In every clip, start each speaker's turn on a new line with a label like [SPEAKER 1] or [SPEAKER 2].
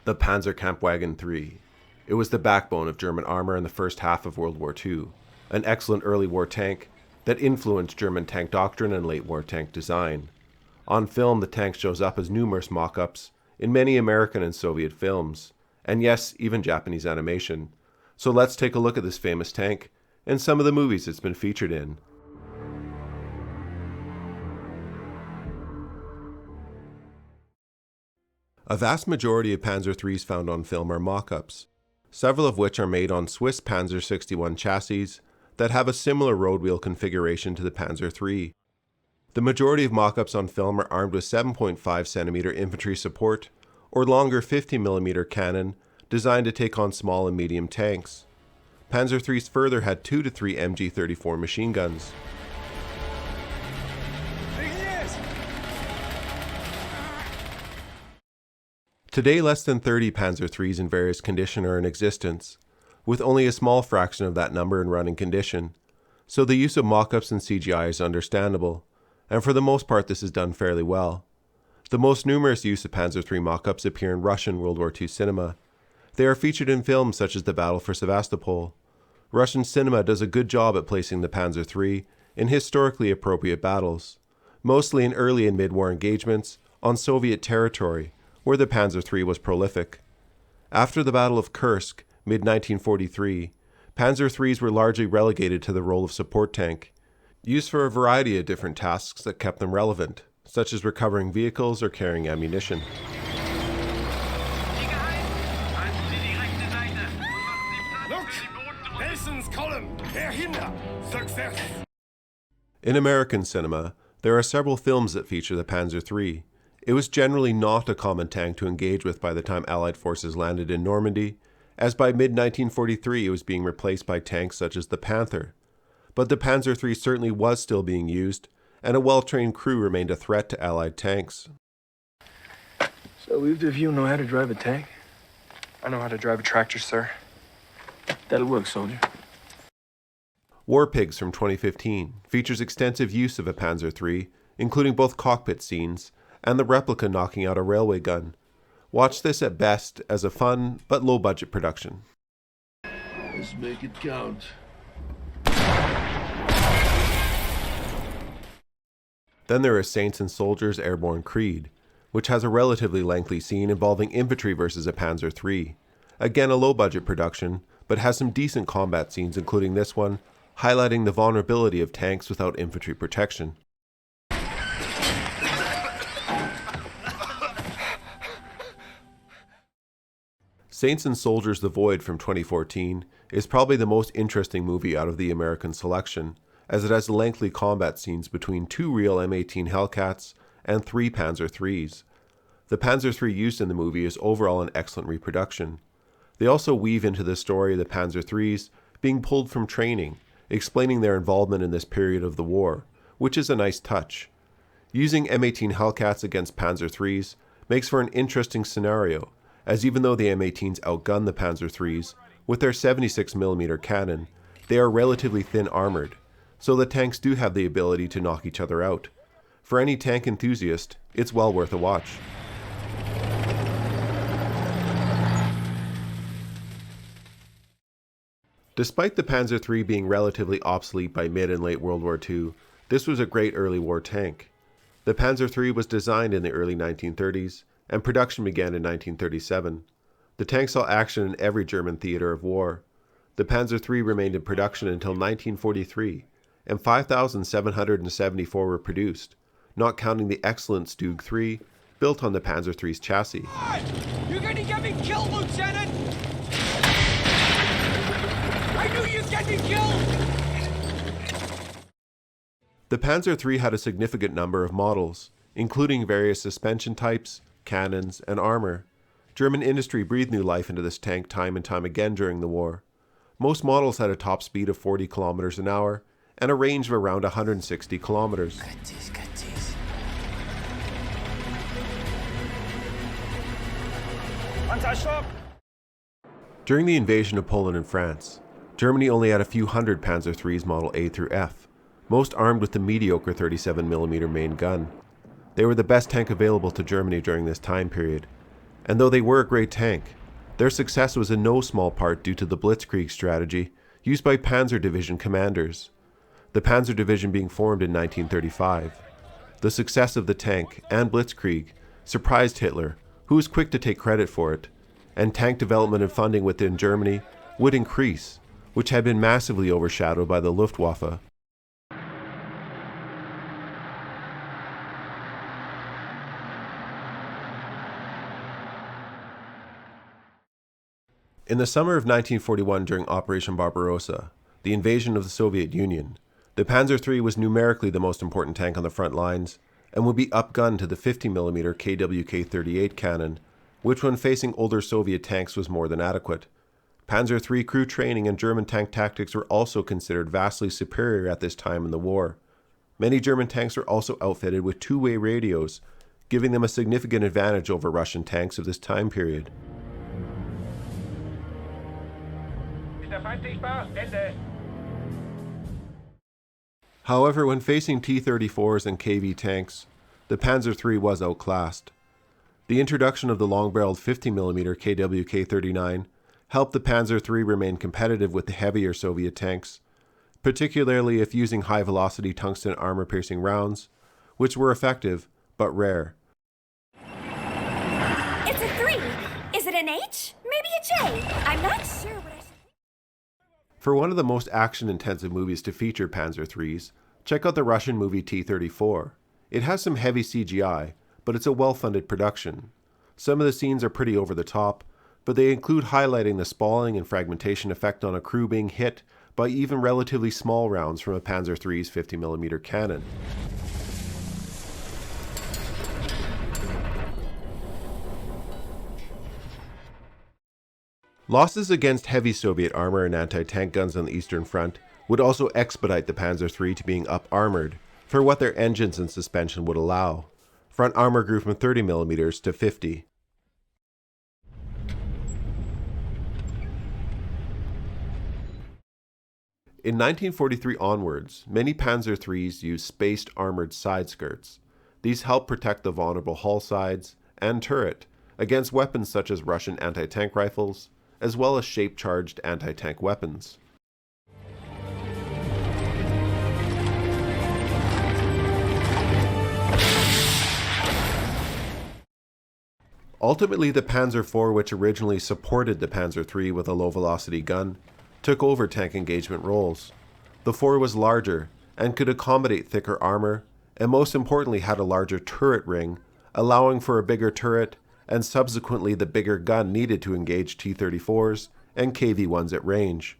[SPEAKER 1] The Panzerkampfwagen III. It was the backbone of German armor in the first half of World War II, an excellent early war tank that influenced German tank doctrine and late war tank design. On film, the tank shows up as numerous mock-ups in many American and Soviet films, and yes, even Japanese animation. So let's take a look at this famous tank and some of the movies it's been featured in. A vast majority of Panzer IIIs found on film are mock-ups, several of which are made on Swiss Panzer 61 chassis that have a similar road wheel configuration to the Panzer III. The majority of mock-ups on film are armed with 7.5 cm infantry support or longer 50mm cannon designed to take on small and medium tanks. Panzer IIIs further had 2 to 3 MG-34 machine guns. Today, less than 30 Panzer IIIs in various condition are in existence, with only a small fraction of that number in running condition, so the use of mock-ups and CGI is understandable, and for the most part this is done fairly well. The most numerous use of Panzer III mock-ups appear in Russian World War II cinema. They are featured in films such as the Battle for Sevastopol. Russian cinema does a good job at placing the Panzer III in historically appropriate battles, mostly in early and mid-war engagements on Soviet territory, where the Panzer III was prolific. After the Battle of Kursk, mid-1943, Panzer IIIs were largely relegated to the role of support tank, used for a variety of different tasks that kept them relevant, such as recovering vehicles or carrying ammunition.
[SPEAKER 2] Look! Nelson's column! Dahinter! Success!
[SPEAKER 1] In American cinema, there are several films that feature the Panzer III. It was generally not a common tank to engage with by the time Allied forces landed in Normandy, as by mid-1943 it was being replaced by tanks such as the Panther. But the Panzer III certainly was still being used, and a well-trained crew remained a threat to Allied tanks.
[SPEAKER 3] So either of you know how to drive a tank?
[SPEAKER 4] I know how to drive a tractor, sir.
[SPEAKER 3] That'll work, soldier.
[SPEAKER 1] War Pigs from 2015 features extensive use of a Panzer III, including both cockpit scenes and the replica knocking out a railway gun. Watch this at best as a fun but low-budget production.
[SPEAKER 5] Let's make it count.
[SPEAKER 1] Then there is Saints and Soldiers Airborne Creed, which has a relatively lengthy scene involving infantry versus a Panzer III. Again a low-budget production, but has some decent combat scenes including this one, highlighting the vulnerability of tanks without infantry protection. Saints and Soldiers The Void from 2014 is probably the most interesting movie out of the American selection, as it has lengthy combat scenes between 2 real M18 Hellcats and 3 Panzer IIIs. The Panzer III used in the movie is overall an excellent reproduction. They also weave into the story of the Panzer IIIs being pulled from training, explaining their involvement in this period of the war, which is a nice touch. Using M18 Hellcats against Panzer IIIs makes for an interesting scenario, as even though the M18s outgun the Panzer IIIs, with their 76mm cannon, they are relatively thin armored, so the tanks do have the ability to knock each other out. For any tank enthusiast, it's well worth a watch. Despite the Panzer III being relatively obsolete by mid and late World War II, this was a great early war tank. The Panzer III was designed in the early 1930s, and production began in 1937. The tank saw action in every German theater of war. The Panzer III remained in production until 1943, and 5,774 were produced, not counting the excellent Stug III, built on the Panzer III's chassis.
[SPEAKER 2] You're gonna get me killed, Lieutenant! I knew you'd get me killed!
[SPEAKER 1] The Panzer III had a significant number of models, including various suspension types, cannons, and armor. German industry breathed new life into this tank time and time again during the war. Most models had a top speed of 40 kilometers an hour and a range of around 160 kilometers. During the invasion of Poland and France, Germany only had a few hundred Panzer IIIs Model A through F, most armed with the mediocre 37mm main gun. They were the best tank available to Germany during this time period. And though they were a great tank, their success was in no small part due to the blitzkrieg strategy used by Panzer Division commanders, the Panzer Division being formed in 1935. The success of the tank and blitzkrieg surprised Hitler, who was quick to take credit for it, and tank development and funding within Germany would increase, which had been massively overshadowed by the Luftwaffe. In the summer of 1941, during Operation Barbarossa, the invasion of the Soviet Union, the Panzer III was numerically the most important tank on the front lines and would be upgunned to the 50mm KWK-38 cannon, which when facing older Soviet tanks was more than adequate. Panzer III crew training and German tank tactics were also considered vastly superior at this time in the war. Many German tanks were also outfitted with two-way radios, giving them a significant advantage over Russian tanks of this time period. However, when facing T-34s and KV tanks, the Panzer III was outclassed. The introduction of the long-barreled 50mm KWK-39 helped the Panzer III remain competitive with the heavier Soviet tanks, particularly if using high-velocity tungsten armor-piercing rounds, which were effective but rare.
[SPEAKER 6] It's a 3. Is it an H? Maybe a J. I'm not sure what I should...
[SPEAKER 1] For one of the most action-intensive movies to feature Panzer IIIs, check out the Russian movie T-34. It has some heavy CGI, but it's a well-funded production. Some of the scenes are pretty over the top, but they include highlighting the spalling and fragmentation effect on a crew being hit by even relatively small rounds from a Panzer III's 50mm cannon. Losses against heavy Soviet armor and anti-tank guns on the Eastern Front would also expedite the Panzer III to being up-armored for what their engines and suspension would allow. Front armor grew from 30mm to 50. In 1943 onwards, many Panzer IIIs used spaced armored side skirts. These helped protect the vulnerable hull sides and turret against weapons such as Russian anti-tank rifles, as well as shape-charged anti-tank weapons. Ultimately, the Panzer IV, which originally supported the Panzer III with a low-velocity gun, took over tank engagement roles. The IV was larger and could accommodate thicker armor, and most importantly had a larger turret ring, allowing for a bigger turret and subsequently the bigger gun needed to engage T-34s and KV-1s at range.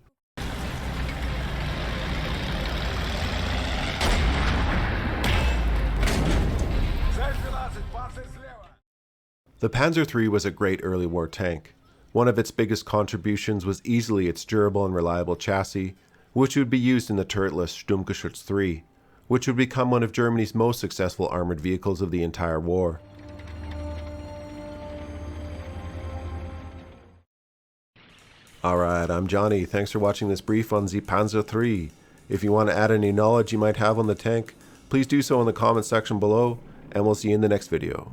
[SPEAKER 1] The Panzer III was a great early war tank. One of its biggest contributions was easily its durable and reliable chassis, which would be used in the turretless Sturmgeschütz III, which would become one of Germany's most successful armored vehicles of the entire war. Alright, I'm Johnny. Thanks for watching this brief on the Panzer III. If you want to add any knowledge you might have on the tank, please do so in the comment section below, and we'll see you in the next video.